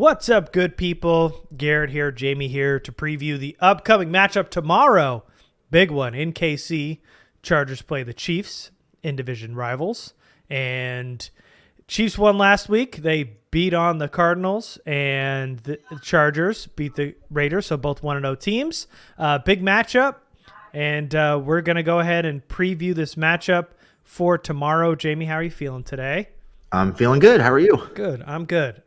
What's up, good people? Garrett here, Jamie here to preview the upcoming matchup tomorrow. Big one in KC. Chargers play the Chiefs, in division rivals. And Chiefs won last week. They beat on the Cardinals, and the Chargers beat the Raiders, so both 1-0 teams. Big matchup, and we're going to go ahead and preview this matchup for tomorrow. Jamie, how are you feeling today? I'm feeling good. How are you? Good. I'm good.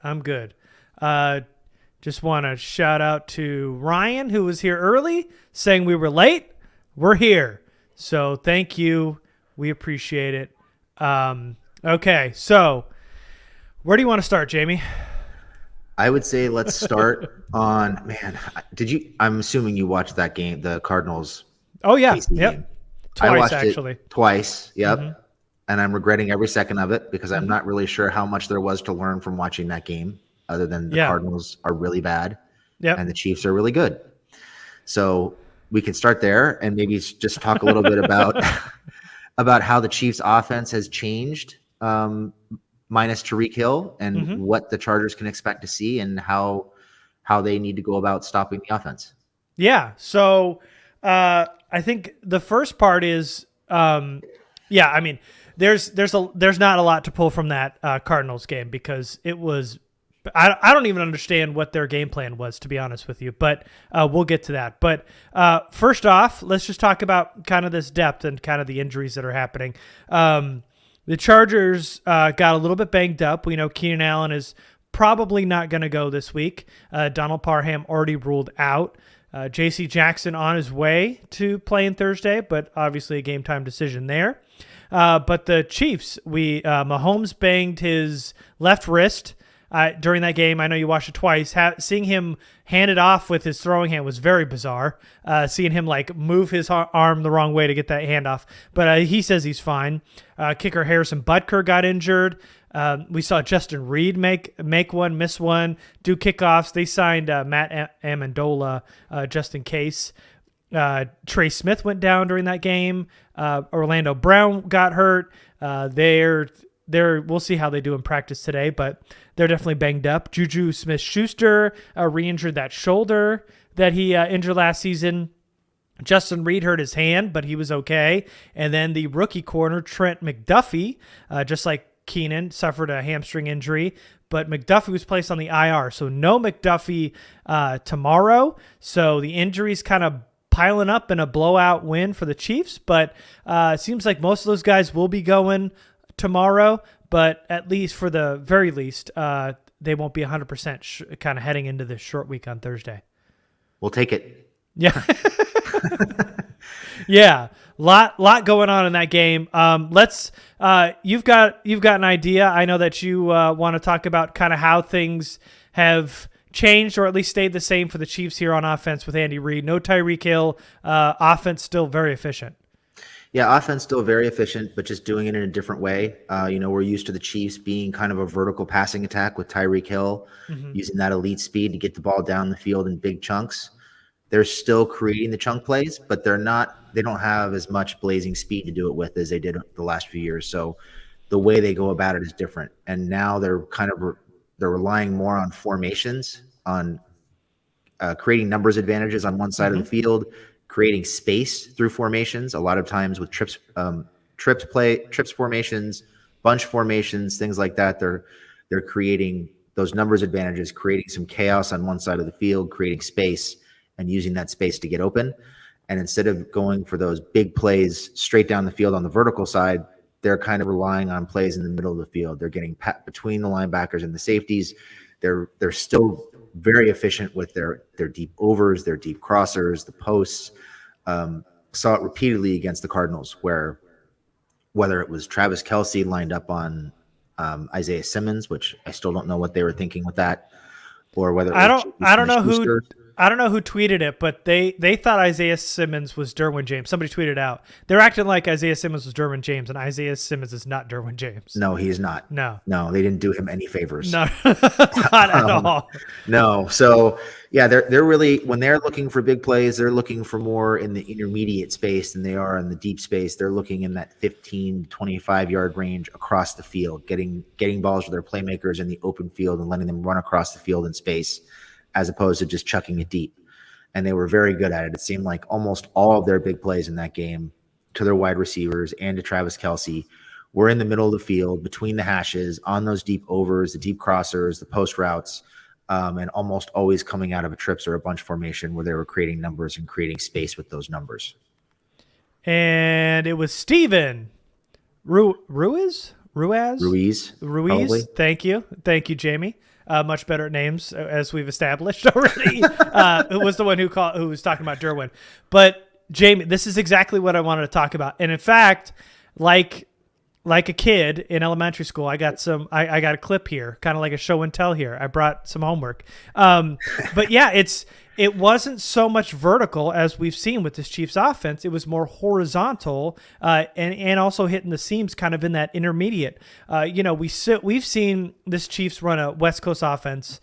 Just want to shout out to Ryan, who was here early, saying we were late. We're here. So thank you. We appreciate it. Okay, so where do you want to start, Jamie? I would say let's start on, I'm assuming you watched that game, the Cardinals. Oh, yeah. KC Yep. game. Twice, I watched actually. it twice. Yep. Mhm. And I'm regretting every second of it because I'm not really sure how much there was to learn from watching that game, other than the Cardinals are really bad and the Chiefs are really good. So we can start there and maybe just talk a little bit about how the Chiefs offense has changed, minus Tyreek Hill, and what the Chargers can expect to see and how they need to go about stopping the offense. Yeah. So I think the first part is, there's not a lot to pull from that Cardinals game because it was. I don't even understand what their game plan was, to be honest with you, but we'll get to that. But first off, let's just talk about kind of this depth and kind of the injuries that are happening. The Chargers got a little bit banged up. We know Keenan Allen is probably not going to go this week. Donald Parham already ruled out. J.C. Jackson on his way to playing Thursday, but obviously a game time decision there. But the Chiefs, Mahomes banged his left wrist during that game. I know you watched it twice. Seeing him hand it off with his throwing hand was very bizarre. Seeing him move his arm the wrong way to get that handoff. But he says he's fine. Kicker Harrison Butker got injured. We saw Justin Reed make one, miss one, do kickoffs. They signed Matt Amendola just in case. Trey Smith went down during that game. Orlando Brown got hurt. We'll see how they do in practice today, but they're definitely banged up. Juju Smith-Schuster re-injured that shoulder that he injured last season. Justin Reed hurt his hand, but he was okay. And then the rookie corner, Trent McDuffie, just like Keenan, suffered a hamstring injury, but McDuffie was placed on the IR. So no McDuffie tomorrow. So the injuries kind of piling up in a blowout win for the Chiefs, but it seems like most of those guys will be going tomorrow, but at least for the very least, they won't be 100% kind of heading into this short week on Thursday. We'll take it. Yeah. Yeah. Lot going on in that game. You've got an idea. I know that you want to talk about kind of how things have changed or at least stayed the same for the Chiefs here on offense with Andy Reid. No Tyreek Hill. Offense still very efficient. Yeah, offense still very efficient, but just doing it in a different way. We're used to the Chiefs being kind of a vertical passing attack with Tyreek Hill, using that elite speed to get the ball down the field in big chunks. They're still creating the chunk plays, but they don't have as much blazing speed to do it with as they did the last few years. So the way they go about it is different. And now they're relying more on formations, on creating numbers advantages on one side of the field, creating space through formations. A lot of times with trips formations, bunch formations, things like that. They're creating those numbers advantages, creating some chaos on one side of the field, creating space, and using that space to get open. And instead of going for those big plays straight down the field on the vertical side, they're kind of relying on plays in the middle of the field. They're getting between the linebackers and the safeties. They're still very efficient with their deep overs, their deep crossers, the posts. Saw it repeatedly against the Cardinals, where whether it was Travis Kelce lined up on Isaiah Simmons, which I still don't know what they were thinking with that, or whether it was I don't know Smith-Schuster. I don't know who tweeted it, but they thought Isaiah Simmons was Derwin James. Somebody tweeted out. They're acting like Isaiah Simmons was Derwin James, and Isaiah Simmons is not Derwin James. No, he's not. No. No, they didn't do him any favors. No, not at all. No. So yeah, they're really, when they're looking for big plays, they're looking for more in the intermediate space than they are in the deep space. They're looking in that 15, 25-yard range across the field, getting balls to their playmakers in the open field and letting them run across the field in space, as opposed to just chucking it deep. And they were very good at it. It seemed like almost all of their big plays in that game to their wide receivers and to Travis Kelce were in the middle of the field, between the hashes, on those deep overs, the deep crossers, the post routes, and almost always coming out of a trips or a bunch formation where they were creating numbers and creating space with those numbers. And it was Steven Ruiz. Probably. Thank you, Jamie. Much better at names, as we've established already. Who was the one who was talking about Derwin? But Jamie, this is exactly what I wanted to talk about. And in fact, like a kid in elementary school, I got a clip here, kind of like a show and tell here. I brought some homework. But yeah, it wasn't so much vertical as we've seen with this Chiefs offense. It was more horizontal, and also hitting the seams kind of in that intermediate. We've seen this Chiefs run a West Coast offense.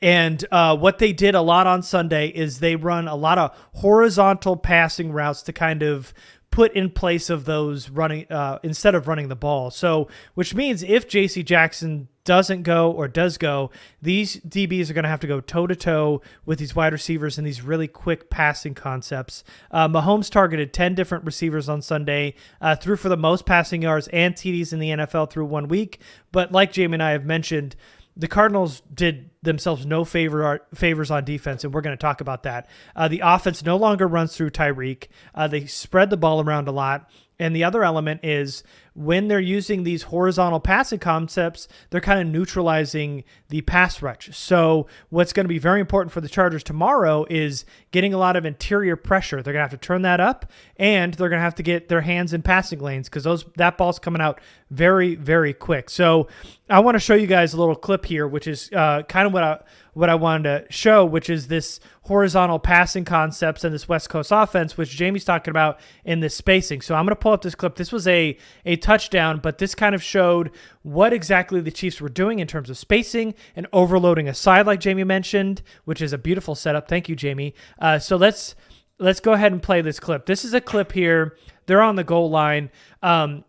And what they did a lot on Sunday is they run a lot of horizontal passing routes to kind of put in place of those running instead of running the ball. So, which means if J.C. Jackson doesn't go or does go, these DBs are going to have to go toe-to-toe with these wide receivers in these really quick passing concepts. Mahomes targeted 10 different receivers on Sunday, threw for the most passing yards and TDs in the NFL through 1 week. But like Jamie and I have mentioned, the Cardinals did themselves no favors on defense, and we're going to talk about that. The offense no longer runs through Tyreek. They spread the ball around a lot. And the other element is when they're using these horizontal passing concepts, they're kind of neutralizing the pass rush. So what's going to be very important for the Chargers tomorrow is getting a lot of interior pressure. They're going to have to turn that up, and they're going to have to get their hands in passing lanes because that ball's coming out very, very quick. So I want to show you guys a little clip here, which is kind of what I wanted to show, which is this horizontal passing concepts and this West Coast offense, which Jamie's talking about in this spacing. So I'm going to pull up this clip. This was a touchdown, but this kind of showed what exactly the Chiefs were doing in terms of spacing and overloading a side, like Jamie mentioned, which is a beautiful setup. Thank you, Jamie. So let's go ahead and play this clip. This is a clip here. They're on the goal line.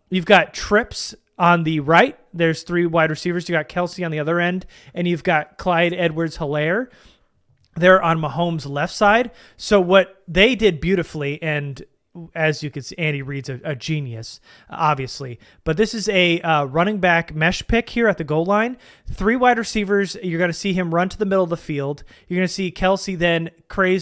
You've got trips on the right. There's 3 wide receivers. You got Kelce on the other end, and you've got Clyde Edwards-Helaire. They're on Mahomes' left side. So what they did beautifully, and as you can see, Andy Reid's a genius, obviously. But this is a running back mesh pick here at the goal line. 3 wide receivers. You're going to see him run to the middle of the field. You're going to see Kelce then create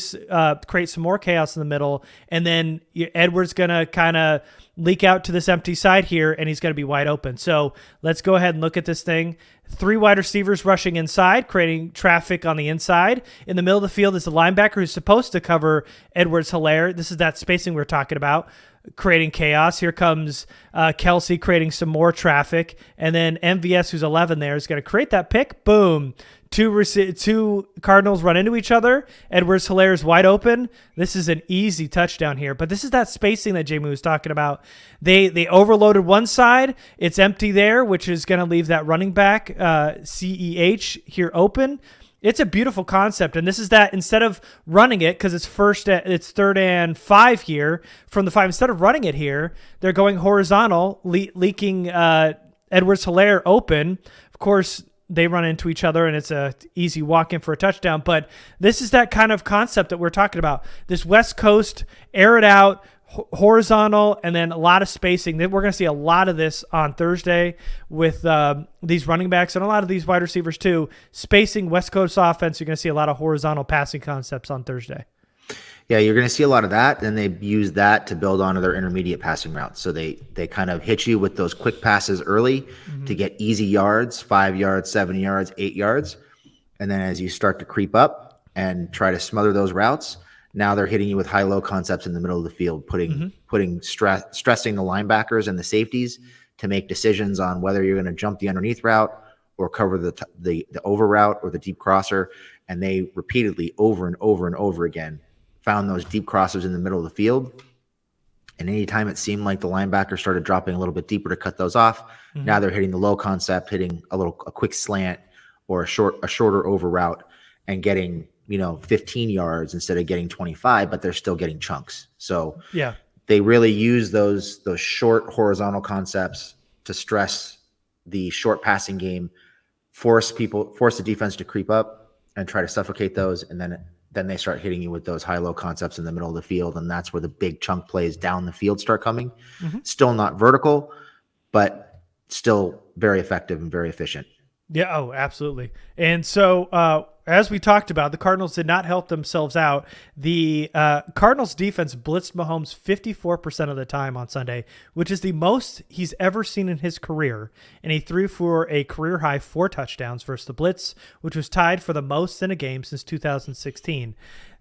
some more chaos in the middle. And then Edwards going to kind of leak out to this empty side here, and he's going to be wide open. So let's go ahead and look at this thing. 3 wide receivers rushing inside, creating traffic on the inside. In the middle of the field is the linebacker who's supposed to cover Edwards-Helaire. This is that spacing we're talking about, creating chaos. Here comes Kelce creating some more traffic. And then MVS, who's 11 there, is going to create that pick. Boom. 2 Cardinals run into each other. Edwards-Helaire is wide open. This is an easy touchdown here. But this is that spacing that Jamie was talking about. They overloaded one side. It's empty there, which is going to leave that running back, CEH, here open. It's a beautiful concept, and this is that instead of running it, because it's 3rd and 5 here from the 5, instead of running it here, they're going horizontal, leaking Edwards-Helaire open. Of course, they run into each other, and it's a easy walk-in for a touchdown. But this is that kind of concept that we're talking about. This West Coast, air it out, horizontal, and then a lot of spacing. We're going to see a lot of this on Thursday with these running backs and a lot of these wide receivers too. Spacing, West Coast offense, you're going to see a lot of horizontal passing concepts on Thursday. Yeah, you're going to see a lot of that, and they use that to build onto their intermediate passing routes. So they kind of hit you with those quick passes early to get easy yards, 5 yards, 7 yards, 8 yards. And then as you start to creep up and try to smother those routes, now they're hitting you with high-low concepts in the middle of the field, stressing the linebackers and the safeties to make decisions on whether you're going to jump the underneath route or cover the over route or the deep crosser. And they repeatedly, over and over and over again, found those deep crossers in the middle of the field. And anytime it seemed like the linebacker started dropping a little bit deeper to cut those off, now they're hitting the low concept, hitting a quick slant or a shorter over route and getting, 15 yards instead of getting 25, but they're still getting chunks. So Yeah. they really use those short horizontal concepts to stress the short passing game, force the defense to creep up and try to suffocate those, and then they start hitting you with those high-low concepts in the middle of the field, and that's where the big chunk plays down the field start coming. Still not vertical, but still very effective and very efficient. Yeah, oh, absolutely. And so, as we talked about, the Cardinals did not help themselves out. The Cardinals defense blitzed Mahomes 54% of the time on Sunday, which is the most he's ever seen in his career. And he threw for a career-high 4 touchdowns versus the blitz, which was tied for the most in a game since 2016.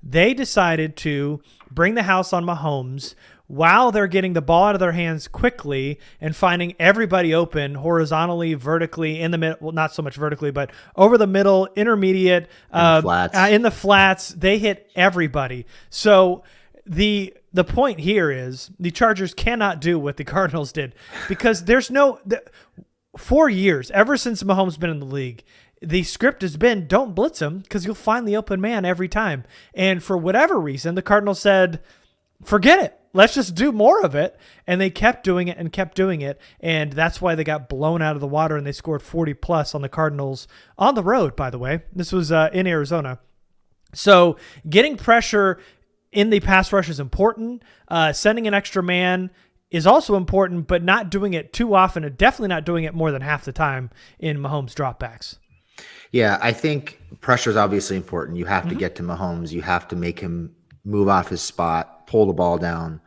They decided to bring the house on Mahomes while they're getting the ball out of their hands quickly and finding everybody open horizontally, vertically, in the middle. Well, not so much vertically, but over the middle, intermediate, in the flats. They hit everybody. So the point here is the Chargers cannot do what the Cardinals did, because there's 4 years, ever since Mahomes been in the league, the script has been don't blitz him because you'll find the open man every time. And for whatever reason, the Cardinals said, forget it. Let's just do more of it. And they kept doing it and kept doing it. And that's why they got blown out of the water and they scored 40 plus on the Cardinals on the road, by the way. This was in Arizona. So getting pressure in the pass rush is important. Sending an extra man is also important, but not doing it too often and definitely not doing it more than half the time in Mahomes dropbacks. Yeah, I think pressure is obviously important. You have to get to Mahomes. You have to make him move off his spot, pull the ball down,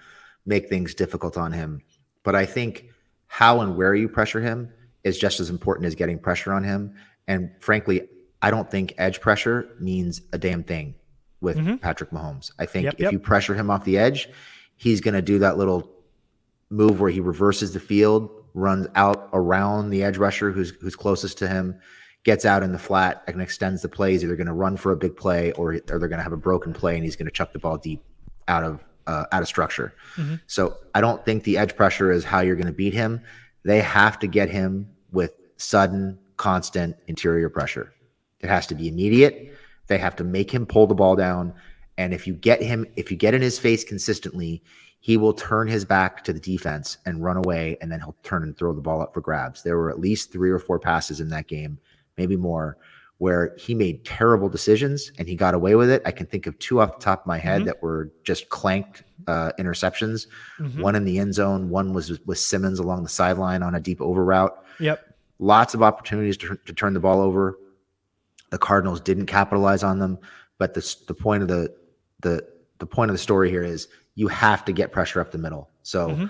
make things difficult on him. But I think how and where you pressure him is just as important as getting pressure on him. And frankly, I don't think edge pressure means a damn thing with Patrick Mahomes. I think if you pressure him off the edge, he's going to do that little move where he reverses the field, runs out around the edge rusher who's closest to him, gets out in the flat and extends the play. He's either going to run for a big play or they're going to have a broken play and he's going to chuck the ball deep out of structure. So I don't think the edge pressure is how you're going to beat him. They have to get him with sudden, constant interior pressure. It has to be immediate. They have to make him pull the ball down. And if you get in his face consistently, he will turn his back to the defense and run away, and then he'll turn and throw the ball up for grabs. There were at least 3 or 4 passes in that game, maybe more, where he made terrible decisions and he got away with it. I can think of 2 off the top of my head that were just clanked interceptions. One in the end zone, one was with Simmons along the sideline on a deep over route. Lots of opportunities to turn the ball over. The Cardinals didn't capitalize on them, but the point of the story here is you have to get pressure up the middle. So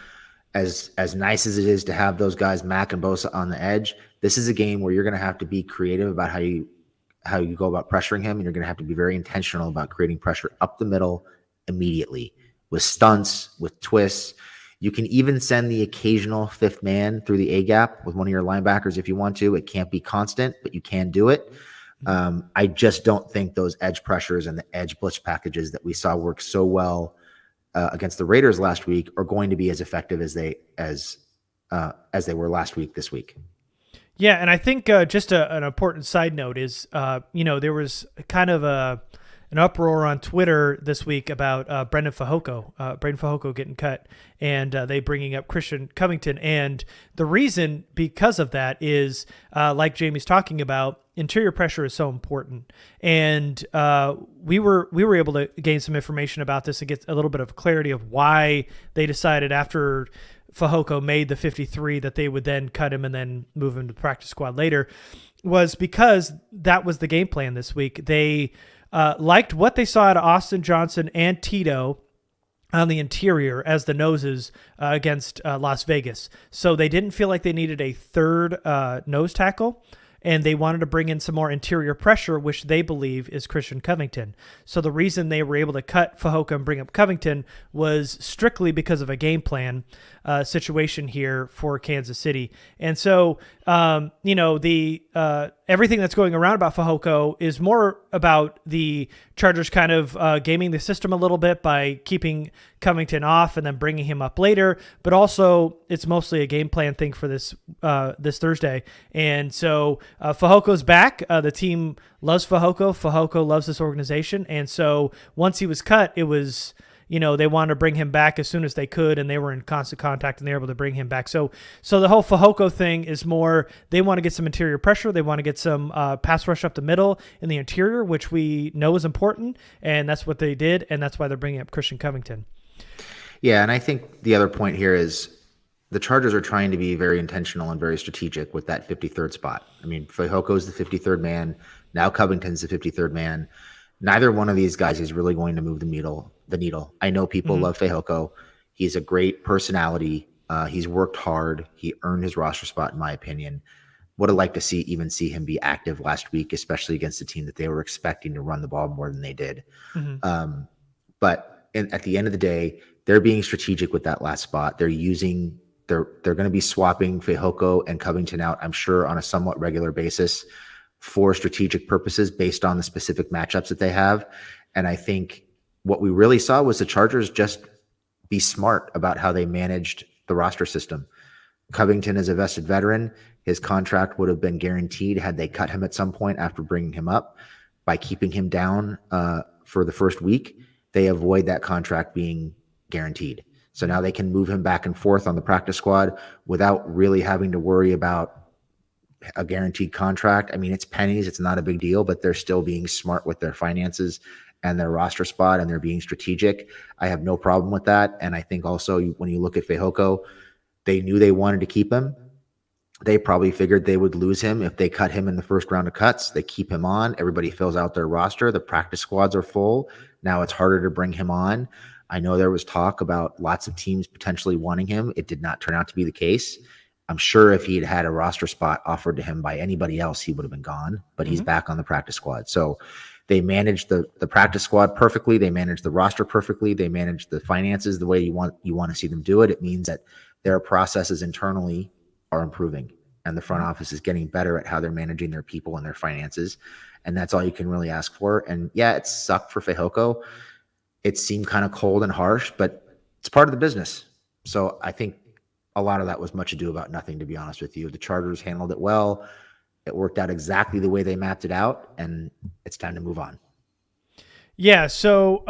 as nice as it is to have those guys, Mack and Bosa, on the edge, this is a game where you're going to have to be creative about how you go about pressuring him, and you're going to have to be very intentional about creating pressure up the middle immediately with stunts, with twists. You can even send the occasional 5th man through the A gap with one of your linebackers if you want to. It can't be constant, but you can do it. I just don't think those edge pressures and the edge blitz packages that we saw work so well against the Raiders last week are going to be as effective as they were last week this week. Yeah, and I think just an important side note is, there was kind of an uproar on Twitter this week about Braden Fehoko getting cut, and they bringing up Christian Covington. And the reason because of that is, like Jamie's talking about, interior pressure is so important. And we were able to gain some information about this and get a little bit of clarity of why they decided after Fehoko made the 53 that they would then cut him and then move him to the practice squad later, was because that was the game plan this week. They liked what they saw out of Austin Johnson and Tito on the interior as the noses against Las Vegas. So they didn't feel like they needed a third nose tackle, and they wanted to bring in some more interior pressure, which they believe is Christian Covington. So the reason they were able to cut Fehoko and bring up Covington was strictly because of a game plan situation here for Kansas City. And so, everything that's going around about Fehoko is more about the Chargers kind of gaming the system a little bit by keeping Covington off and then bringing him up later. But also, it's mostly a game plan thing for this Thursday. And so Fehoko's back. The team loves Fehoko. Fehoko loves this organization. And so once he was cut, it was, they wanted to bring him back as soon as they could, and they were in constant contact, and they were able to bring him back. So the whole Fehoko thing is more, they want to get some interior pressure. They want to get some pass rush up the middle in the interior, which we know is important, and that's what they did, and that's why they're bringing up Christian Covington. Yeah, and I think the other point here is the Chargers are trying to be very intentional and very strategic with that 53rd spot. I mean, Fehoko's the 53rd man. Now Covington's the 53rd man. Neither one of these guys is really going to move the needle. I know people love Fehoko. He's a great personality. He's worked hard. He earned his roster spot, in my opinion. Would have liked to see him be active last week, especially against a team that they were expecting to run the ball more than they did. But at the end of the day, they're being strategic with that last spot. They're going to be swapping Fehoko and Covington out, I'm sure, on a somewhat regular basis for strategic purposes based on the specific matchups that they have. And I think what we really saw was the Chargers just be smart about how they managed the roster system. Covington is a vested veteran. His contract would have been guaranteed had they cut him at some point after bringing him up. By keeping him down for the first week, they avoid that contract being guaranteed. So now they can move him back and forth on the practice squad without really having to worry about a guaranteed contract. I mean, it's pennies. It's not a big deal, but they're still being smart with their finances and their roster spot, and they're being strategic. I have no problem with that. And I think also when you look at Fehoko, they knew they wanted to keep him. They probably figured they would lose him if they cut him in the first round of cuts. They keep him on. Everybody fills out their roster. The practice squads are full. Now it's harder to bring him on. I know there was talk about lots of teams potentially wanting him. It did not turn out to be the case. I'm sure if he had a roster spot offered to him by anybody else, he would have been gone, but he's back on the practice squad. So they managed the practice squad perfectly. They managed the roster perfectly. They managed the finances the way you want to see them do it. It means that their processes internally are improving, and the front office is getting better at how they're managing their people and their finances. And that's all you can really ask for. And yeah, it sucked for Fehoko. It seemed kind of cold and harsh, but it's part of the business. So I think a lot of that was much ado about nothing, to be honest with you. The Chargers handled it well. It worked out exactly the way they mapped it out, and it's time to move on. Yeah. So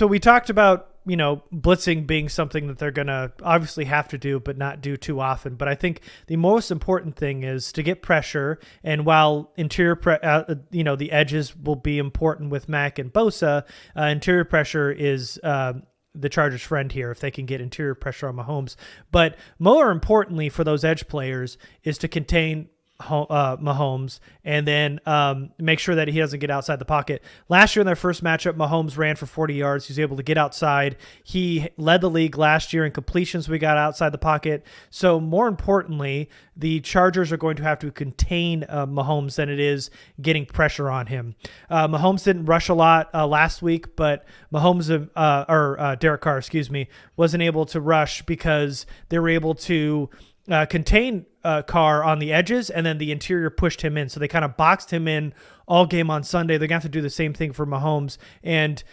we talked about, blitzing being something that they're going to obviously have to do, but not do too often. But I think the most important thing is to get pressure. And while interior, the edges will be important with Mack and Bosa, interior pressure is the Chargers' friend here if they can get interior pressure on Mahomes. But more importantly for those edge players is to contain Mahomes and then make sure that he doesn't get outside the pocket. Last year in their first matchup, Mahomes ran for 40 yards. He was able to get outside. He led the league last year in completions. We got outside the pocket. So more importantly, the Chargers are going to have to contain Mahomes than it is getting pressure on him. Mahomes didn't rush a lot last week, but Mahomes Derek Carr, wasn't able to rush because they were able to contain Carr on the edges, and then the interior pushed him in. So they kind of boxed him in all game on Sunday. They're going to have to do the same thing for Mahomes. And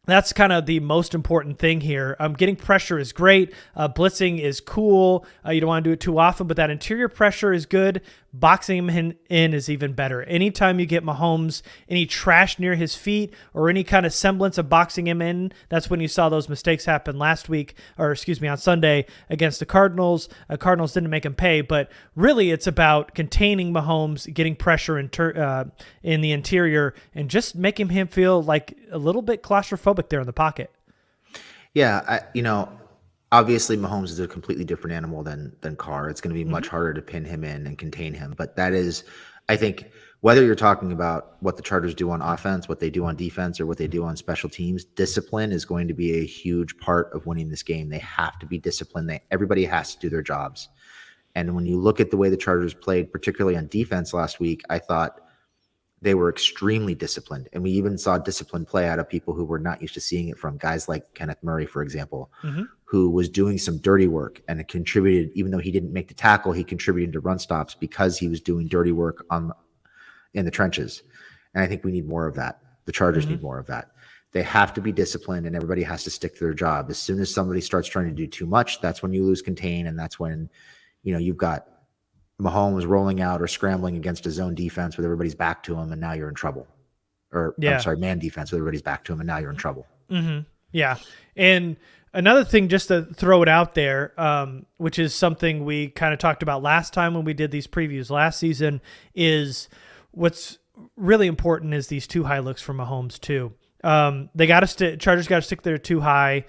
that's kind of the most important thing here. Getting pressure is great. Blitzing is cool. You don't want to do it too often, but that interior pressure is good. Boxing him in is even better. Anytime you get Mahomes any trash near his feet or any kind of semblance of boxing him in, that's when you saw those mistakes happen last week, on Sunday against the Cardinals. Cardinals didn't make him pay, but really it's about containing Mahomes, getting pressure in the interior, and just making him feel like a little bit claustrophobic there in the pocket. Yeah, obviously Mahomes is a completely different animal than Carr. It's going to be much harder to pin him in and contain him. But that is, I think, whether you're talking about what the Chargers do on offense, what they do on defense, or what they do on special teams, discipline is going to be a huge part of winning this game. They have to be disciplined. Everybody has to do their jobs. And when you look at the way the Chargers played, particularly on defense last week, I thought they were extremely disciplined. And we even saw discipline play out of people who were not used to seeing it from, guys like Kenneth Murray, for example, who was doing some dirty work and it contributed, even though he didn't make the tackle, he contributed to run stops because he was doing dirty work in the trenches. And I think we need more of that. The Chargers need more of that. They have to be disciplined and everybody has to stick to their job. As soon as somebody starts trying to do too much, that's when you lose contain. And that's when, you've got Mahomes rolling out or scrambling against a zone defense with everybody's back to him. And now you're in trouble. Or I'm sorry, man defense with everybody's back to him. And now you're in trouble. Yeah. And another thing, just to throw it out there, which is something we kind of talked about last time when we did these previews last season, is what's really important is these too high looks from Mahomes too. They got to Chargers got to stick there too high.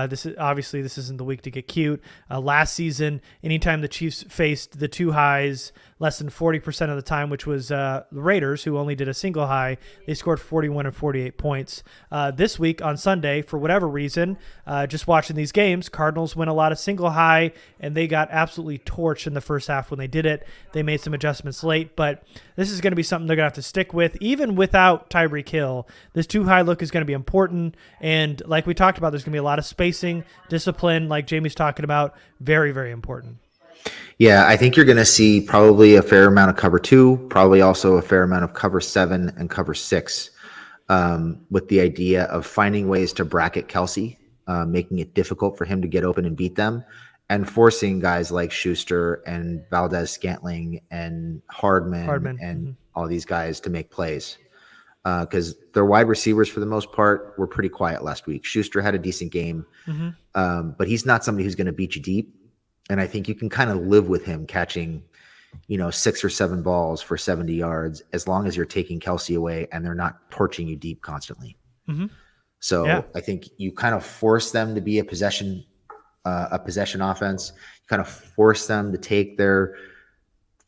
This isn't the week to get cute. Last season, anytime the Chiefs faced the two highs less than 40% of the time, which was the Raiders, who only did a single high, they scored 41 and 48 points. This week on Sunday, for whatever reason, just watching these games, Cardinals win a lot of single high, and they got absolutely torched in the first half when they did it. They made some adjustments late, but this is going to be something they're going to have to stick with. Even without Tyreek Hill, this too high look is going to be important, and like we talked about, there's going to be a lot of spacing, discipline, like Jamie's talking about, very, very important. Yeah, I think you're going to see probably a fair amount of cover 2, probably also a fair amount of cover 7 and cover 6, with the idea of finding ways to bracket Kelsey, making it difficult for him to get open and beat them, and forcing guys like Schuster and Valdez-Scantling and Hardman. And all these guys to make plays. Because their wide receivers, for the most part, were pretty quiet last week. Schuster had a decent game, but he's not somebody who's going to beat you deep. And I think you can kind of live with him catching, 6 or 7 balls for 70 yards as long as you're taking Kelsey away and they're not torching you deep constantly. So I think you kind of force them to be a possession offense. You kind of force them to take their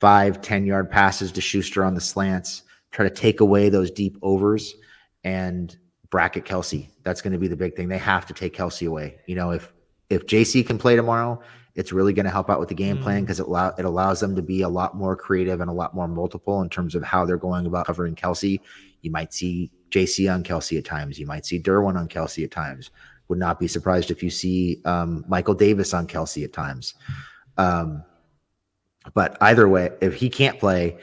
5-10 yard passes to Schuster on the slants, try to take away those deep overs and bracket Kelsey. That's going to be the big thing. They have to take Kelsey away. If JC can play tomorrow, it's really going to help out with the game plan because it allows them to be a lot more creative and a lot more multiple in terms of how they're going about covering Kelsey. You might see JC on Kelsey at times. You might see Derwin on Kelsey at times. Would not be surprised if you see Michael Davis on Kelsey at times. But either way, if he can't play,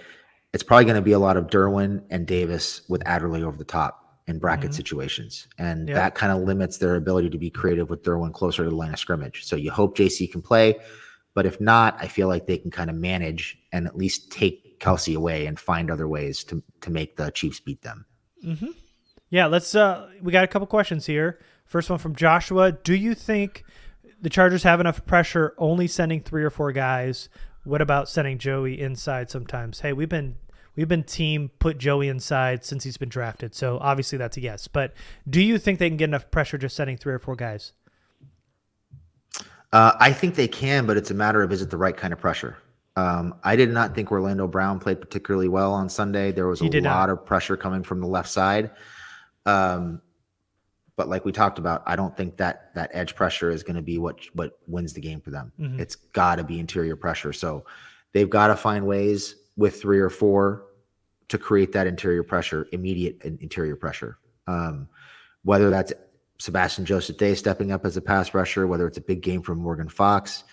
it's probably going to be a lot of Derwin and Davis with Adderley over the top in bracket situations. And that kind of limits their ability to be creative with Derwin closer to the line of scrimmage. So you hope JC can play, but if not, I feel like they can kind of manage and at least take Kelsey away and find other ways to make the Chiefs beat them. Yeah, let's we got a couple questions here. First one from Joshua. Do you think the Chargers have enough pressure only sending 3 or 4 guys? What about sending Joey inside sometimes? Hey, we've been team put Joey inside since he's been drafted. So obviously that's a yes. But do you think they can get enough pressure just sending 3 or 4 guys? I think they can, but it's a matter of, is it the right kind of pressure? I did not think Orlando Brown played particularly well on Sunday. There was a lot of pressure coming from the left side. But like we talked about, I don't think that edge pressure is going to be what wins the game for them. It's got to be interior pressure. So they've got to find ways with 3 or 4 to create that interior pressure, immediate interior pressure. Whether that's Sebastian Joseph-Day stepping up as a pass rusher, whether it's a big game from Morgan Fox,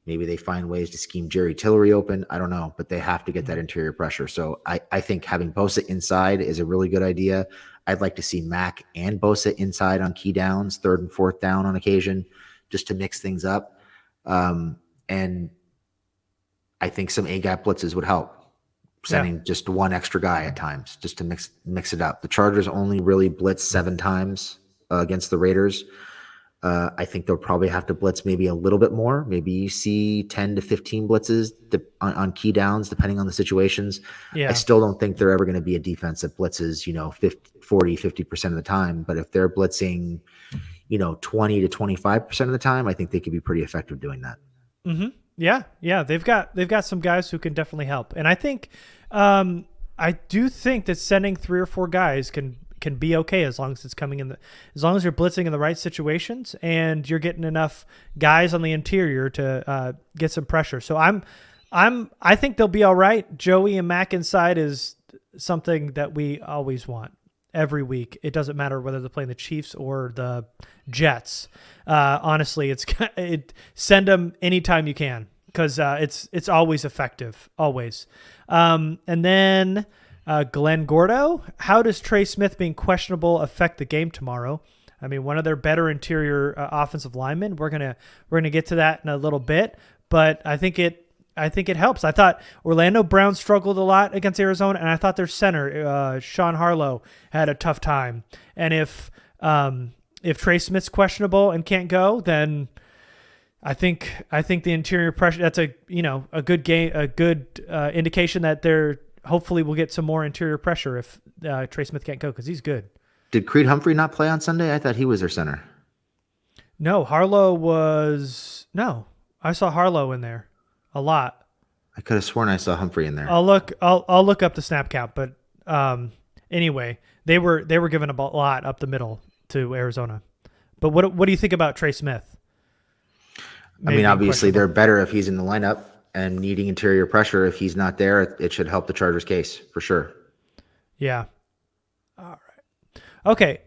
maybe they find ways to scheme Jerry Tillery open. I don't know, but they have to get that interior pressure. So I think having Bosa inside is a really good idea. I'd like to see Mack and Bosa inside on key downs, 3rd and 4th down on occasion, just to mix things up. And I think some A-gap blitzes would help. Sending just one extra guy at times, just to mix it up. The Chargers only really blitzed 7 times against the Raiders. I think they'll probably have to blitz maybe a little bit more. Maybe you see 10 to 15 blitzes on key downs, depending on the situations. I still don't think they're ever going to be a defense that blitzes, 50% of the time. But if they're blitzing, 20 to 25% of the time, I think they could be pretty effective doing that. Yeah, they've got some guys who can definitely help, and I think I do think that sending 3 or 4 guys can be okay as long as it's coming in as long as you're blitzing in the right situations and you're getting enough guys on the interior to get some pressure. So I think they'll be all right. Joey and Mack inside is something that we always want every week. It doesn't matter whether they're playing the Chiefs or the Jets. Honestly, send them anytime you can because it's always effective, always. And then Glenn Gordo, how does Trey Smith being questionable affect the game tomorrow? I mean, one of their better interior offensive linemen. We're gonna get to that in a little bit, but I think it helps. I thought Orlando Brown struggled a lot against Arizona, and I thought their center, Sean Harlow, had a tough time. And if Trey Smith's questionable and can't go, then I think the interior pressure, that's a good game, a good indication that they're hopefully will get some more interior pressure if Trey Smith can't go because he's good. Did Creed Humphrey not play on Sunday? I thought he was their center. No, Harlow was no. I saw Harlow in there a lot. I could have sworn I saw Humphrey in there. I'll look up the snap count, but anyway, they were giving a lot up the middle to Arizona. But what do you think about Trey Smith? I mean, obviously they're better if he's in the lineup and needing interior pressure. If he's not there, it should help the Chargers' case for sure. Yeah. All right. Okay.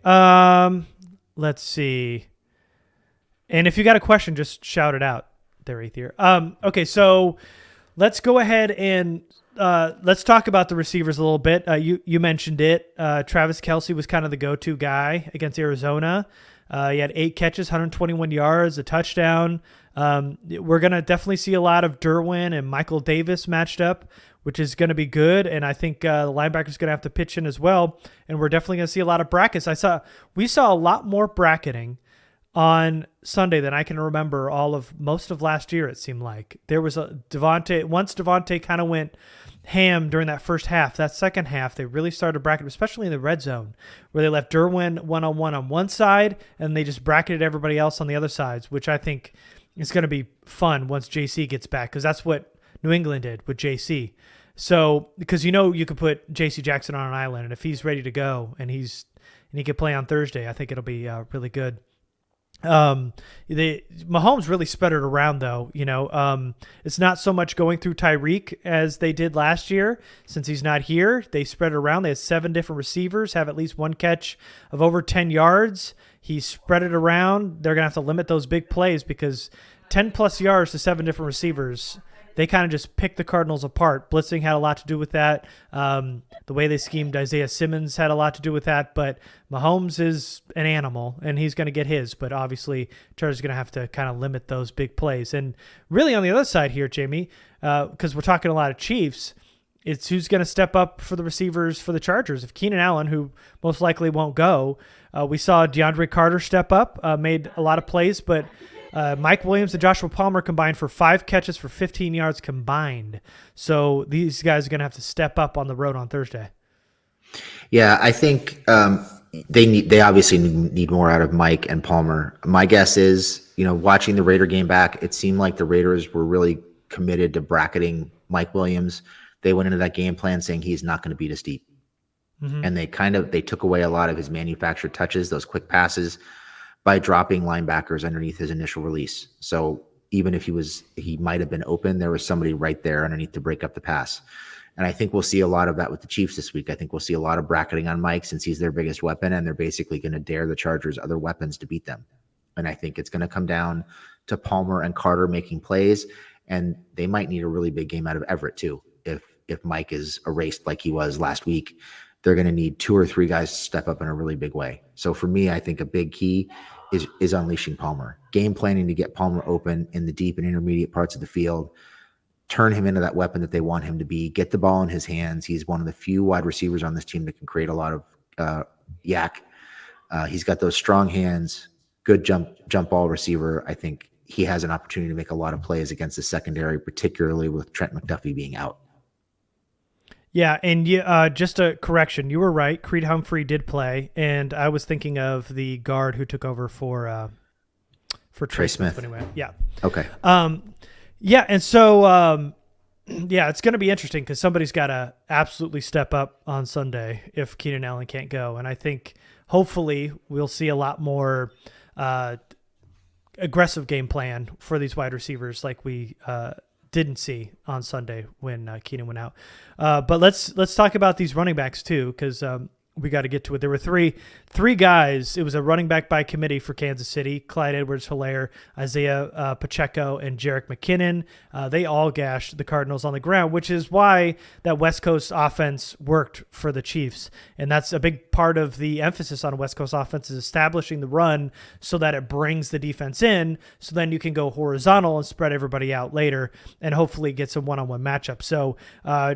Let's see. And if you got a question, just shout it out there, Ether. Okay, so let's go ahead and let's talk about the receivers a little bit. You mentioned it. Travis Kelce was kind of the go-to guy against Arizona. He had 8 catches, 121 yards, a touchdown. We're going to definitely see a lot of Derwin and Michael Davis matched up, which is going to be good. And I think the linebacker's going to have to pitch in as well. And we're definitely going to see a lot of brackets. We saw a lot more bracketing on Sunday than I can remember most of last year. It seemed like there was once Devontae kind of went ham during that first half. That second half, they really started bracketing, especially in the red zone, where they left Derwin one-on-one on one side, and they just bracketed everybody else on the other sides, which I think is going to be fun once JC gets back, because that's what New England did with JC. So, because you could put JC Jackson on an island, and if he's ready to go and he can play on Thursday, I think it'll be really good. Mahomes really spread it around though. It's not so much going through Tyreek as they did last year. Since he's not here, they spread it around. They had 7 different receivers have at least one catch of over 10 yards. He spread it around. They're going to have to limit those big plays because 10 plus yards to 7 different receivers, they kind of just picked the Cardinals apart. Blitzing had a lot to do with that. The way they schemed Isaiah Simmons had a lot to do with that. But Mahomes is an animal, and he's going to get his. But obviously, Chargers are going to have to kind of limit those big plays. And really on the other side here, Jamie, because we're talking a lot of Chiefs, it's who's going to step up for the receivers for the Chargers. If Keenan Allen, who most likely won't go, we saw DeAndre Carter step up, made a lot of plays, but Mike Williams and Joshua Palmer combined for 5 catches for 15 yards combined. So these guys are going to have to step up on the road on Thursday. Yeah, I think they obviously need more out of Mike and Palmer. My guess is, watching the Raider game back, it seemed like the Raiders were really committed to bracketing Mike Williams. They went into that game plan saying he's not going to beat us deep. Mm-hmm. And they took away a lot of his manufactured touches, those quick passes, by dropping linebackers underneath his initial release. So even if he might have been open, there was somebody right there underneath to break up the pass. And I think we'll see a lot of that with the Chiefs this week. I think we'll see a lot of bracketing on Mike since he's their biggest weapon, and they're basically going to dare the Chargers' other weapons to beat them. And I think it's going to come down to Palmer and Carter making plays, and they might need a really big game out of Everett too. If Mike is erased like he was last week, they're going to need 2 or 3 guys to step up in a really big way. So for me, I think a big key is unleashing Palmer. Game planning to get Palmer open in the deep and intermediate parts of the field, turn him into that weapon that they want him to be, get the ball in his hands. He's one of the few wide receivers on this team that can create a lot of yak. He's got those strong hands, good jump ball receiver. I think he has an opportunity to make a lot of plays against the secondary, particularly with Trent McDuffie being out. Yeah, and just a correction, you were right. Creed Humphrey did play, and I was thinking of the guard who took over for Trey Smith. Anyway, yeah. Okay. Yeah, and so it's going to be interesting because somebody's got to absolutely step up on Sunday if Keenan Allen can't go, and I think hopefully we'll see a lot more aggressive game plan for these wide receivers like we didn't see on Sunday when Keenan went out. But let's talk about these running backs too, because we got to get to it. There were three guys. It was a running back by committee for Kansas City: Clyde Edwards-Helaire, Isaiah Pacheco, and Jerick McKinnon. They all gashed the Cardinals on the ground, which is why that West Coast offense worked for the Chiefs. And that's a big part of the emphasis on West Coast offense, is establishing the run so that it brings the defense in, so then you can go horizontal and spread everybody out later and hopefully get some one-on-one matchups. So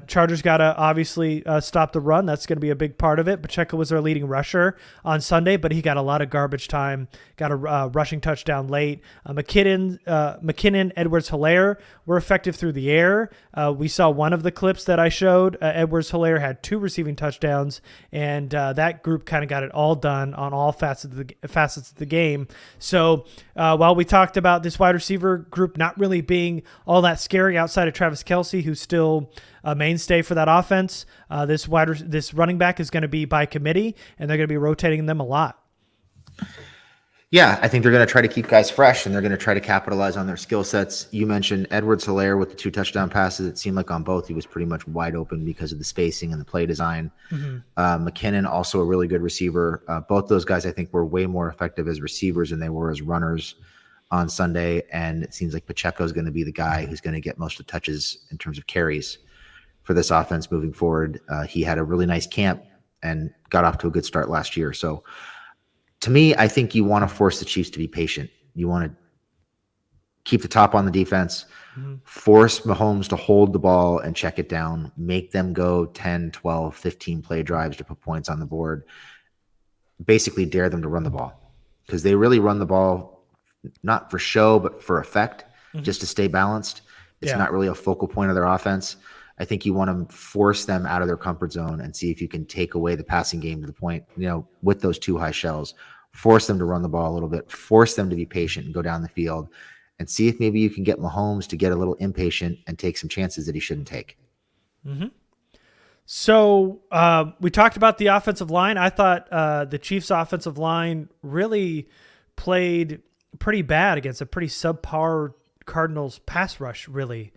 Chargers got to obviously stop the run. That's going to be a big part of it. Pacheco was their leading rusher on Sunday, but he got a lot of garbage time, got a rushing touchdown late. McKinnon, Edwards-Helaire were effective through the air. We saw one of the clips that I showed. Edwards-Helaire had 2 receiving touchdowns, and that group kind of got it all done on all facets of the game. So while we talked about this wide receiver group not really being all that scary outside of Travis Kelce, who's still a mainstay for that offense, this running back is going to be by committee, and they're going to be rotating them a lot. Yeah, I think they're going to try to keep guys fresh, and they're going to try to capitalize on their skill sets. You mentioned Edwards-Helaire with the 2 touchdown passes. It seemed like on both he was pretty much wide open because of the spacing and the play design. McKinnon, also a really good receiver. Both those guys, I think, were way more effective as receivers than they were as runners on Sunday, and it seems like Pacheco is going to be the guy who's going to get most of the touches in terms of carries for this offense moving forward. He had a really nice camp and got off to a good start last year. So to me, I think you want to force the Chiefs to be patient. You want to keep the top on the defense, force Mahomes to hold the ball and check it down, make them go 10, 12, 15 play drives to put points on the board, basically dare them to run the ball, because they really run the ball not for show, but for effect, just to stay balanced. It's not really a focal point of their offense. I think you want to force them out of their comfort zone and see if you can take away the passing game to the point, with those 2 high shells, force them to run the ball a little bit, force them to be patient and go down the field, and see if maybe you can get Mahomes to get a little impatient and take some chances that he shouldn't take. So we talked about the offensive line. I thought the Chiefs' offensive line really played pretty bad against a pretty subpar Cardinals pass rush, really.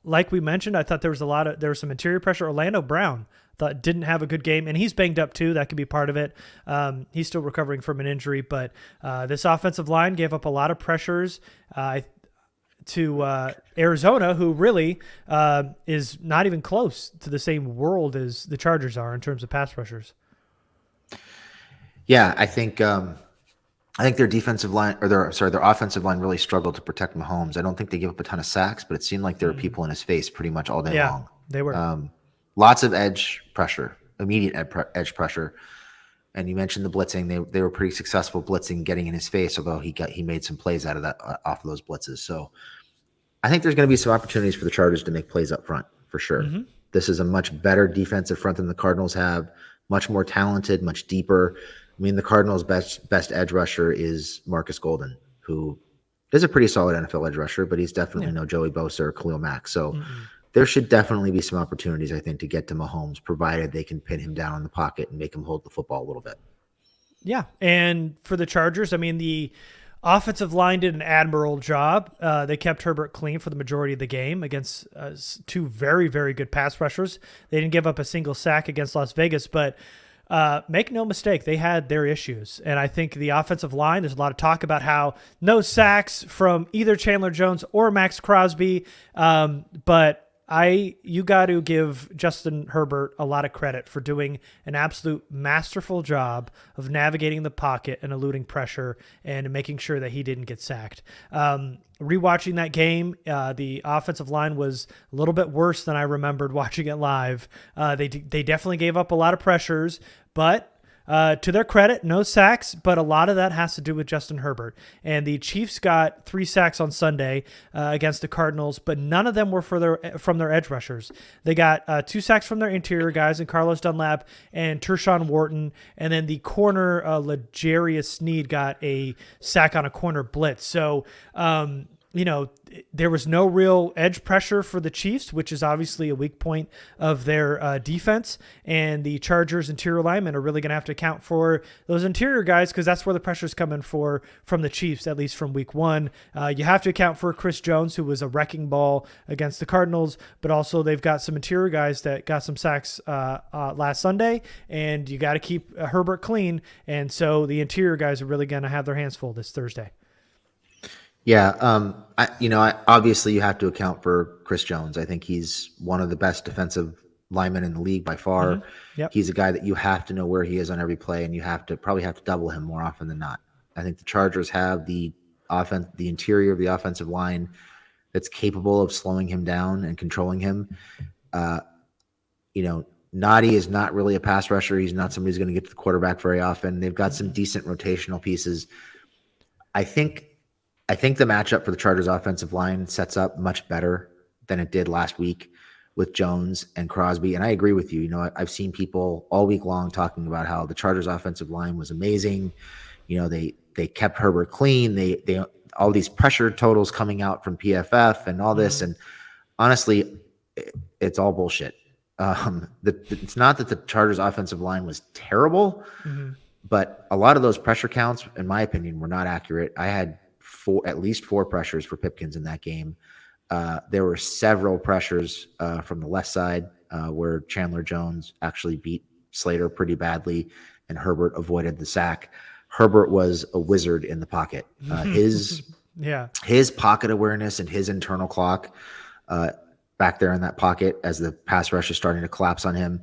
Like we mentioned, I thought there was some interior pressure. Orlando Brown didn't have a good game, and he's banged up too. That could be part of it. He's still recovering from an injury, but this offensive line gave up a lot of pressures to Arizona, who really is not even close to the same world as the Chargers are in terms of pass rushers. Yeah, I think their defensive line, or their offensive line really struggled to protect Mahomes. I don't think they gave up a ton of sacks, but it seemed like there were people in his face pretty much all day long. They were. Lots of edge pressure, immediate edge pressure. And you mentioned the blitzing. They were pretty successful blitzing, getting in his face, although he made some plays out of that off of those blitzes. So I think there's going to be some opportunities for the Chargers to make plays up front for sure. This is a much better defensive front than the Cardinals have, much more talented, much deeper. I mean, the Cardinals' best edge rusher is Marcus Golden, who is a pretty solid NFL edge rusher, but he's definitely no Joey Bosa or Khalil Mack. So there should definitely be some opportunities, I think, to get to Mahomes, provided they can pin him down in the pocket and make him hold the football a little bit. Yeah. And for the Chargers, I mean, the offensive line did an admirable job. They kept Herbert clean for the majority of the game against 2 very, very good pass rushers. They didn't give up a single sack against Las Vegas, but make no mistake, they had their issues. And I think the offensive line, there's a lot of talk about how no sacks from either Chandler Jones or Max Crosby. But you got to give Justin Herbert a lot of credit for doing an absolute masterful job of navigating the pocket and eluding pressure and making sure that he didn't get sacked. Rewatching that game, the offensive line was a little bit worse than I remembered watching it live. They definitely gave up a lot of pressures, but to their credit, no sacks, but a lot of that has to do with Justin Herbert. And the Chiefs got 3 sacks on Sunday against the Cardinals, but none of them were from their edge rushers. They got 2 sacks from their interior guys, and Carlos Dunlap and Tershawn Wharton, and then the corner, L'Jarius Sneed, got a sack on a corner blitz. So, there was no real edge pressure for the Chiefs, which is obviously a weak point of their defense. And the Chargers interior linemen are really going to have to account for those interior guys because that's where the pressure is coming from the Chiefs, at least from week one. You have to account for Chris Jones, who was a wrecking ball against the Cardinals, but also they've got some interior guys that got some sacks last Sunday, and you got to keep Herbert clean. And so the interior guys are really going to have their hands full this Thursday. Yeah, obviously you have to account for Chris Jones. I think he's one of the best defensive linemen in the league by far. Mm-hmm. Yep. He's a guy that you have to know where he is on every play, and you probably have to double him more often than not. I think the Chargers have the interior of the offensive line that's capable of slowing him down and controlling him. Noddy is not really a pass rusher. He's not somebody who's going to get to the quarterback very often. They've got some decent rotational pieces. I think the matchup for the Chargers offensive line sets up much better than it did last week with Jones and Crosby. And I agree with you. I've seen people all week long talking about how the Chargers offensive line was amazing. They kept Herbert clean. They all these pressure totals coming out from PFF and all this. And honestly, it's all bullshit. It's not that the Chargers offensive line was terrible, but a lot of those pressure counts, in my opinion, were not accurate. I had at least four pressures for Pipkins in that game. There were several pressures from the left side where Chandler Jones actually beat Slater pretty badly, and Herbert avoided the sack. Herbert was a wizard in the pocket. His pocket awareness and his internal clock back there in that pocket as the pass rush is starting to collapse on him,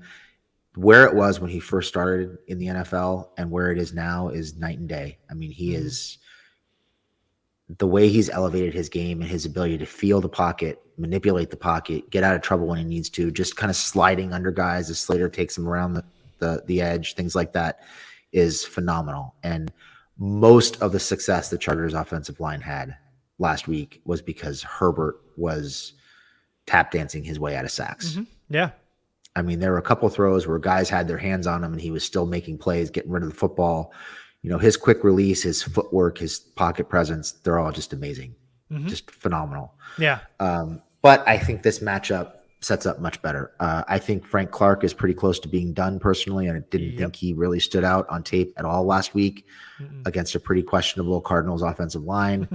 where it was when he first started in the NFL and where it is now is night and day. I mean, he is – the way he's elevated his game and his ability to feel the pocket, manipulate the pocket, get out of trouble when he needs to, just kind of sliding under guys as Slater takes him around the edge, things like that, is phenomenal. And most of the success the Chargers offensive line had last week was because Herbert was tap dancing his way out of sacks. Yeah. I mean, there were a couple of throws where guys had their hands on him and he was still making plays, getting rid of the football. His quick release, his footwork, his pocket presence, they're all just amazing, just phenomenal. Yeah. But I think this matchup sets up much better. I think Frank Clark is pretty close to being done personally, and I didn't think he really stood out on tape at all last week against a pretty questionable Cardinals offensive line.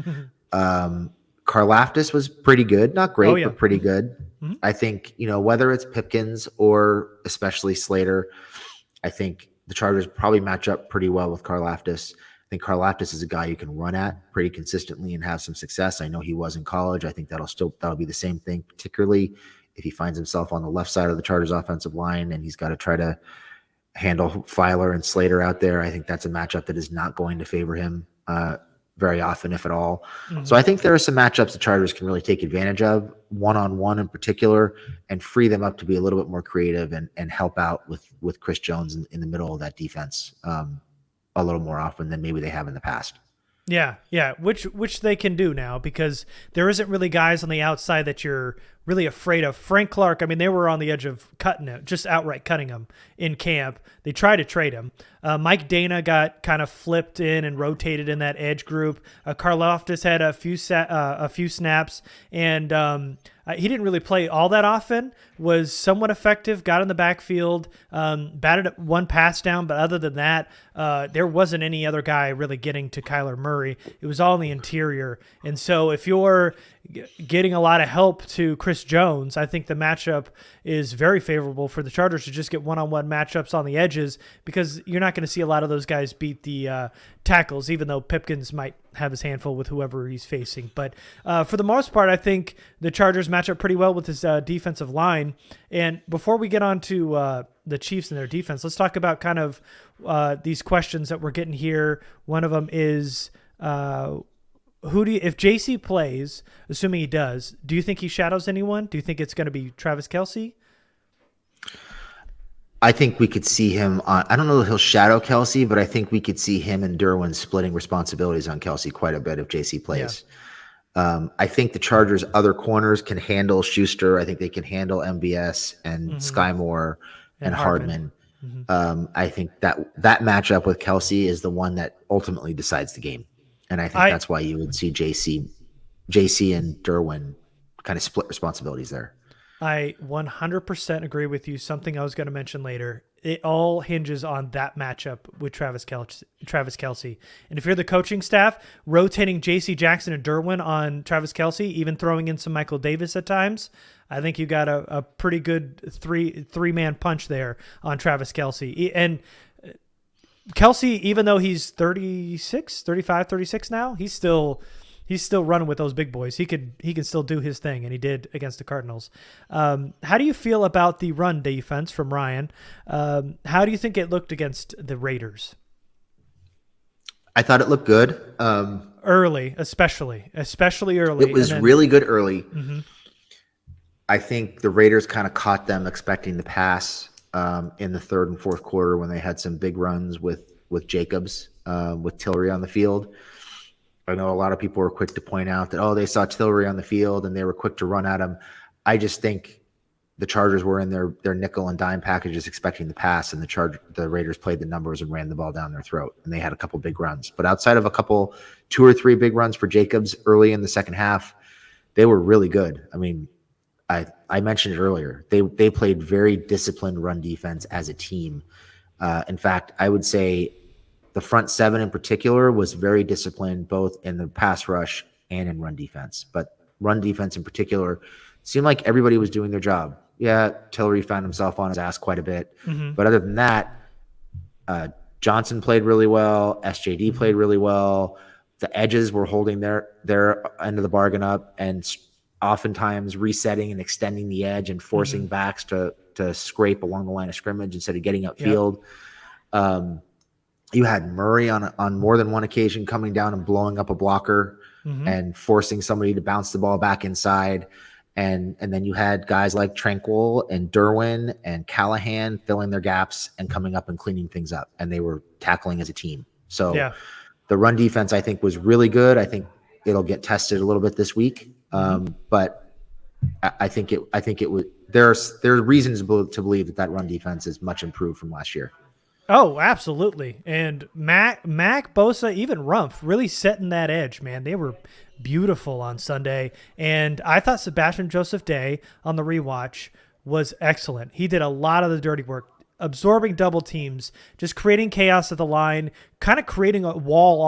Karlaftis was pretty good, not great, but pretty good. I think, whether it's Pipkins or especially Slater, I think the Chargers probably match up pretty well with Karlaftis. I think Karlaftis is a guy you can run at pretty consistently and have some success. I know he was in college. I think that'll be the same thing, particularly if he finds himself on the left side of the Chargers offensive line and he's got to try to handle Filer and Slater out there. I think that's a matchup that is not going to favor him very often, if at all. So I think there are some matchups the Chargers can really take advantage of, one-on-one in particular, and free them up to be a little bit more creative and help out with Chris Jones in the middle of that defense a little more often than maybe they have in the past. Yeah, which they can do now because there isn't really guys on the outside that you're really afraid of. Frank Clark, I mean, they were on the edge of cutting him, just outright cutting him in camp. They tried to trade him. Mike Dana got kind of flipped in and rotated in that edge group. Karlaftis had a few snaps, and he didn't really play all that often, was somewhat effective, got in the backfield, batted one pass down, but other than that, there wasn't any other guy really getting to Kyler Murray. It was all in the interior. And so if you're getting a lot of help to Chris Jones, I think the matchup is very favorable for the Chargers to just get one-on-one matchups on the edges because you're not going to see a lot of those guys beat the tackles, even though Pipkins might have his handful with whoever he's facing. But for the most part, I think the Chargers match up pretty well with his defensive line. And before we get on to the Chiefs and their defense, let's talk about kind of these questions that we're getting here. One of them is, if JC plays, assuming he does, do you think he shadows anyone? Do you think it's going to be Travis Kelce? I think we could see him on, I don't know if he'll shadow Kelce, but I think we could see him and Derwin splitting responsibilities on Kelce quite a bit if JC plays. Yeah. I think the Chargers' other corners can handle Schuster. I think they can handle MBS and Sky Moore and Hardman. I think that matchup with Kelce is the one that ultimately decides the game. And I think that's why you would see JC JC and Derwin kind of split responsibilities there. I 100% agree with you. Something I was going to mention later. It all hinges on that matchup with Travis Kelce. And if you're the coaching staff, rotating J.C. Jackson and Derwin on Travis Kelce, even throwing in some Michael Davis at times, I think you got a pretty good three-man punch there on Travis Kelce. And Kelce, even though he's 35, 36 now, he's still running with those big boys. He can still do his thing, and he did against the Cardinals. How do you feel about the run defense from Ryan? How do you think it looked against the Raiders? I thought it looked good. Early, especially early. It was really good early. Mm-hmm. I think the Raiders kind of caught them expecting the pass in the third and fourth quarter when they had some big runs with Jacobs, with Tillery on the field. I know a lot of people were quick to point out that, they saw Tillery on the field and they were quick to run at him. I just think the Chargers were in their nickel and dime packages expecting the pass, and the Raiders played the numbers and ran the ball down their throat, and they had a couple big runs. But outside of two or three big runs for Jacobs early in the second half, they were really good. I mean, I mentioned it earlier. They played very disciplined run defense as a team. In fact, I would say the front seven in particular was very disciplined, both in the pass rush and in run defense. But run defense in particular seemed like everybody was doing their job. Yeah, Tillery found himself on his ass quite a bit. Mm-hmm. But other than that, Johnson played really well. SJD played really well. The edges were holding their end of the bargain up and oftentimes resetting and extending the edge and forcing backs to scrape along the line of scrimmage instead of getting upfield. Yep. You had Murray on more than one occasion coming down and blowing up a blocker and forcing somebody to bounce the ball back inside. And then you had guys like Tranquil and Derwin and Callahan filling their gaps and coming up and cleaning things up. And they were tackling as a team. So the run defense, I think, was really good. I think it'll get tested a little bit this week. But I think it would. There are reasons to believe that run defense is much improved from last year. Oh, absolutely. And Mac, Bosa, even Rumpf really setting that edge, man. They were beautiful on Sunday. And I thought Sebastian Joseph Day on the rewatch was excellent. He did a lot of the dirty work, absorbing double teams, just creating chaos at the line, kind of creating a wall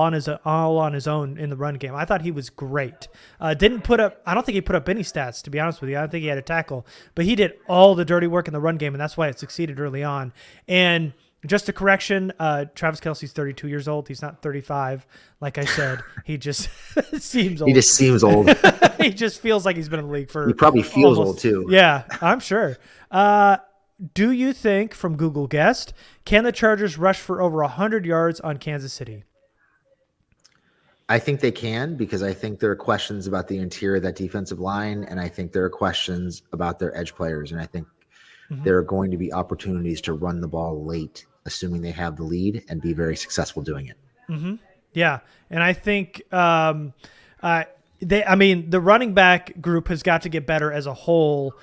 all on his own in the run game. I thought he was great. I don't think he put up any stats, to be honest with you. I don't think he had a tackle, but he did all the dirty work in the run game, and that's why it succeeded early on. And just a correction, Travis Kelce's 32 years old. He's not 35. Like I said, he just seems old. He just seems old. He just feels like he's been in the league for He probably feels old too. Yeah, I'm sure. Do you think, from Google Guest, can the Chargers rush for over 100 yards on Kansas City? I think they can, because I think there are questions about the interior of that defensive line, and I think there are questions about their edge players, and I think there are going to be opportunities to run the ball late, assuming they have the lead, and be very successful doing it. Mm-hmm. Yeah, and I think the running back group has got to get better as a whole.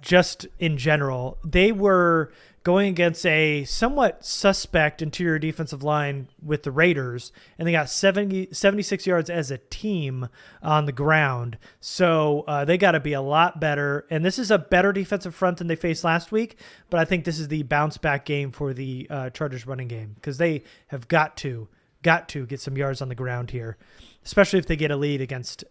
Just in general, they were going against a somewhat suspect interior defensive line with the Raiders, and they got 76 yards as a team on the ground. So they got to be a lot better. And this is a better defensive front than they faced last week, but I think this is the bounce back game for the Chargers running game, because they have got to get some yards on the ground here, especially if they get a lead against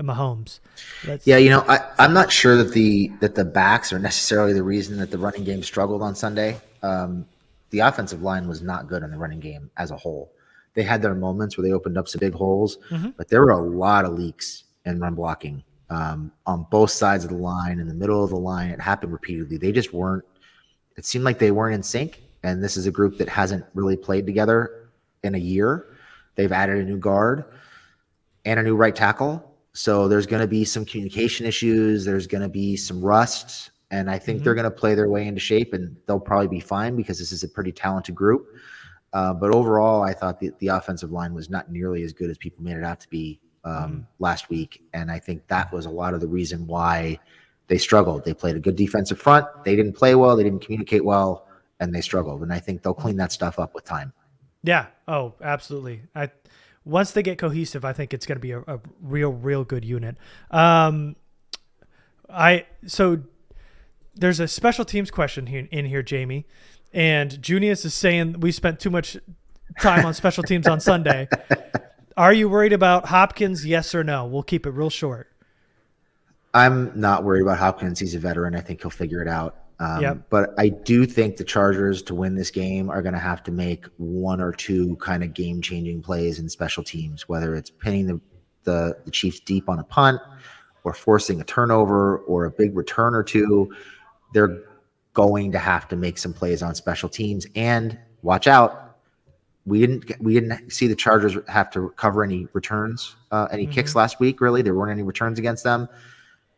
Mahomes. I'm not sure that the backs are necessarily the reason that the running game struggled on Sunday. The offensive line was not good in the running game as a whole. They had their moments where they opened up some big holes, but there were a lot of leaks in run blocking on both sides of the line, in the middle of the line. It happened repeatedly. They just weren't. It seemed like they weren't in sync. And this is a group that hasn't really played together in a year. They've added a new guard and a new right tackle. So there's going to be some communication issues. There's going to be some rust. And I think they're going to play their way into shape, and they'll probably be fine because this is a pretty talented group. But overall, I thought the offensive line was not nearly as good as people made it out to be last week. And I think that was a lot of the reason why they struggled. They played a good defensive front. They didn't play well. They didn't communicate well, and they struggled. And I think they'll clean that stuff up with time. Yeah. Oh, absolutely. Once they get cohesive, I think it's going to be a real good unit. So there's a special teams question in here, Jamie, and Junius is saying we spent too much time on special teams on Sunday. Are you worried about Hopkins? Yes or no? We'll keep it real short. I'm not worried about Hopkins. He's a veteran. I think he'll figure it out. Yep. But I do think the Chargers, to win this game, are going to have to make one or two kind of game-changing plays in special teams, whether it's pinning the Chiefs deep on a punt or forcing a turnover or a big return or two. They're going to have to make some plays on special teams. And watch out, we didn't see the Chargers have to recover any returns, any kicks last week. Really, there weren't any returns against them.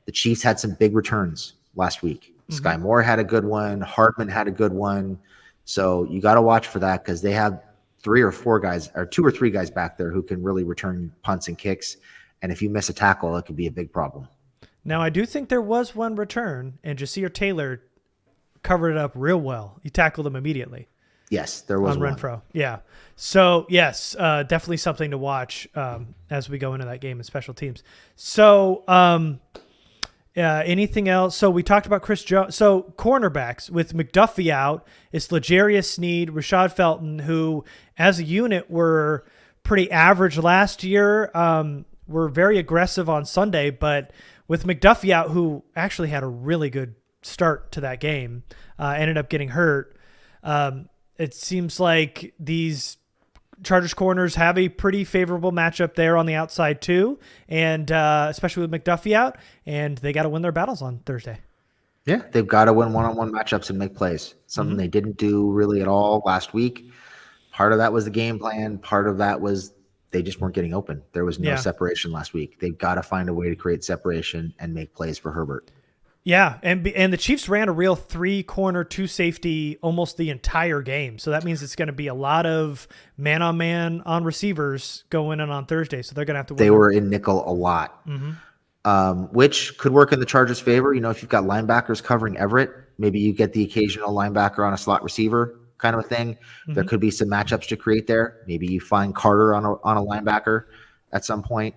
The Chiefs had some big returns last week. Sky Moore had a good one. Hardman had a good one. So you got to watch for that because they have 2 or 3 guys back there who can really return punts and kicks. And if you miss a tackle, it could be a big problem. Now, I do think there was one return, and Jasir Taylor covered it up real well. He tackled him immediately. Yes, there was on one. Renfro. Yeah. So, yes, definitely something to watch as we go into that game in special teams. So, anything else? So we talked about Chris Jones. So cornerbacks with McDuffie out, it's L'Jarius Sneed, Rashad Felton, who as a unit were pretty average last year. Were very aggressive on Sunday, but with McDuffie out, who actually had a really good start to that game, ended up getting hurt. It seems like these Chargers corners have a pretty favorable matchup there on the outside too, and especially with McDuffie out, and they got to win their battles on Thursday. Yeah, they've got to win one-on-one matchups and make plays. Something they didn't do really at all last week. Part of that was the game plan. Part of that was they just weren't getting open. There was no separation last week. They've got to find a way to create separation and make plays for Herbert. Yeah, and the Chiefs ran a real 3-corner, 2-safety almost the entire game. So that means it's going to be a lot of man-on-man on receivers going in on Thursday. So they're going to have to. They were in nickel a lot, which could work in the Chargers' favor. You know, if you've got linebackers covering Everett, maybe you get the occasional linebacker on a slot receiver kind of a thing. There could be some matchups to create there. Maybe you find Carter on a linebacker at some point.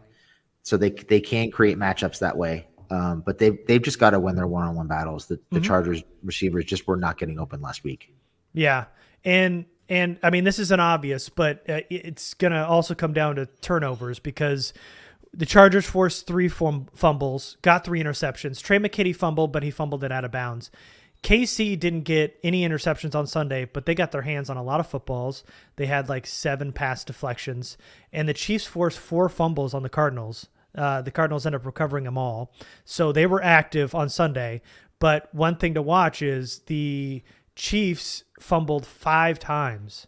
So they can create matchups that way. But they've just got to win their one-on-one battles. The Chargers receivers just were not getting open last week. Yeah. And I mean, this isn't obvious, but it's going to also come down to turnovers because the Chargers forced 3 fumbles, got 3 interceptions. Trey McKitty fumbled, but he fumbled it out of bounds. KC didn't get any interceptions on Sunday, but they got their hands on a lot of footballs. They had like 7 pass deflections, and the Chiefs forced 4 fumbles on the Cardinals. The Cardinals ended up recovering them all. So they were active on Sunday. But one thing to watch is the Chiefs fumbled 5 times.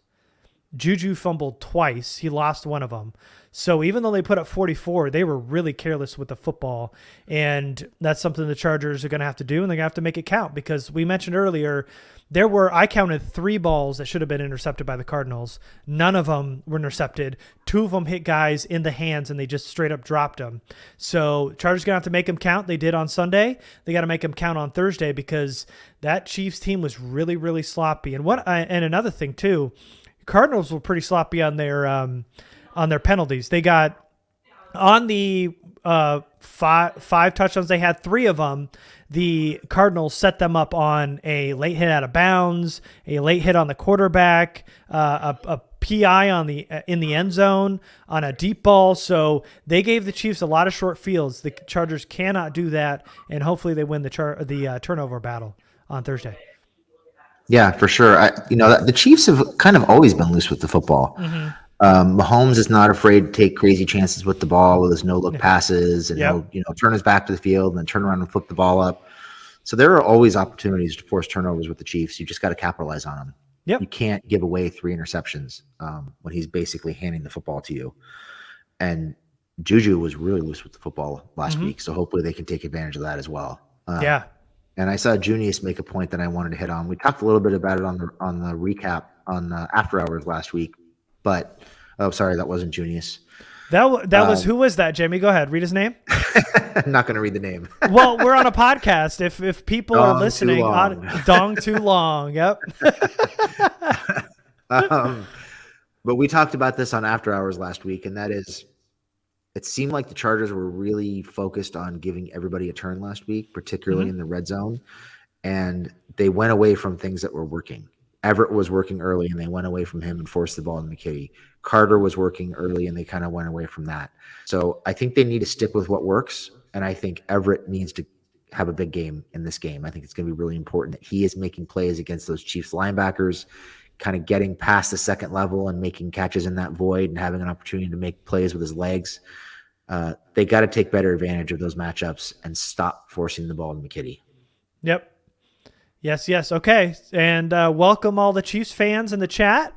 Juju fumbled twice. He lost one of them. So even though they put up 44, they were really careless with the football. And that's something the Chargers are going to have to do, and they're going to have to make it count because we mentioned earlier, I counted 3 balls that should have been intercepted by the Cardinals. None of them were intercepted. 2 of them hit guys in the hands, and they just straight up dropped them. So Chargers going to have to make them count. They did on Sunday. They got to make them count on Thursday because that Chiefs team was really, really sloppy. And another thing too, Cardinals were pretty sloppy on their penalties. They got on the 5 touchdowns. They had 3 of them. The Cardinals set them up on a late hit out of bounds, a late hit on the quarterback, a PI in the end zone on a deep ball. So they gave the Chiefs a lot of short fields. The Chargers cannot do that, and hopefully they win the turnover battle on Thursday. Yeah, for sure. The Chiefs have kind of always been loose with the football. Mahomes is not afraid to take crazy chances with the ball with his no-look passes, and he'll turn his back to the field and then turn around and flip the ball up. So there are always opportunities to force turnovers with the Chiefs. You just got to capitalize on them. Yep. You can't give away 3 interceptions when he's basically handing the football to you. And Juju was really loose with the football last week, so hopefully they can take advantage of that as well. And I saw Junius make a point that I wanted to hit on. We talked a little bit about it on the recap on After Hours last week. But sorry, that wasn't Junius. That was who was that, Jamie? Go ahead, read his name. I'm not going to read the name. Well, we're on a podcast. If people are listening, Dong Too Long. Yep. But we talked about this on After Hours last week, and that is, it seemed like the Chargers were really focused on giving everybody a turn last week, particularly in the red zone, and they went away from things that were working. Everett was working early, and they went away from him and forced the ball into McKitty. Carter was working early, and they kind of went away from that. So I think they need to stick with what works, and I think Everett needs to have a big game in this game. I think it's going to be really important that he is making plays against those Chiefs linebackers, kind of getting past the second level and making catches in that void and having an opportunity to make plays with his legs. They got to take better advantage of those matchups and stop forcing the ball to McKitty. Yep. Yes. Okay. And welcome all the Chiefs fans in the chat.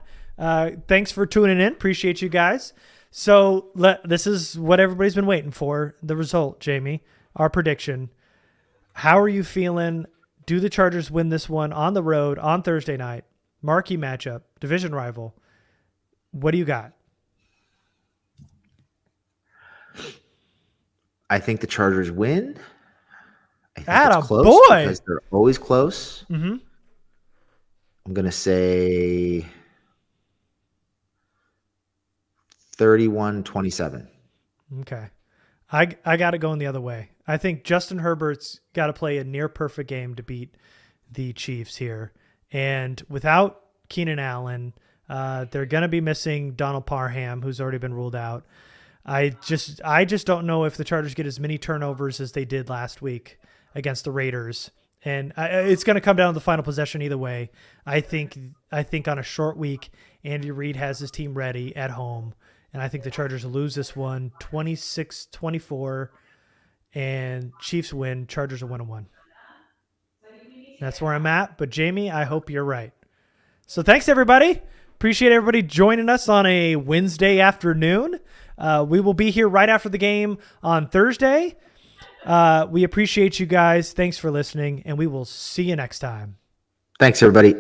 Thanks for tuning in. Appreciate you guys. So this is what everybody's been waiting for. The result, Jamie, our prediction. How are you feeling? Do the Chargers win this one on the road on Thursday night? Marquee matchup, division rival. What do you got? I think the Chargers win. I think it's close because they're always close. Mm-hmm. I'm going to say 31-27. Okay. I got it going the other way. I think Justin Herbert's got to play a near perfect game to beat the Chiefs here. And without Keenan Allen, they're going to be missing Donald Parham, who's already been ruled out. I just don't know if the Chargers get as many turnovers as they did last week against the Raiders. And it's going to come down to the final possession either way. I think on a short week, Andy Reid has his team ready at home. And I think the Chargers lose this one 26-24, and Chiefs win. Chargers are 1-1. That's where I'm at. But Jamie, I hope you're right. So thanks everybody. Appreciate everybody joining us on a Wednesday afternoon. We will be here right after the game on Thursday. We appreciate you guys. Thanks for listening, and we will see you next time. Thanks, everybody.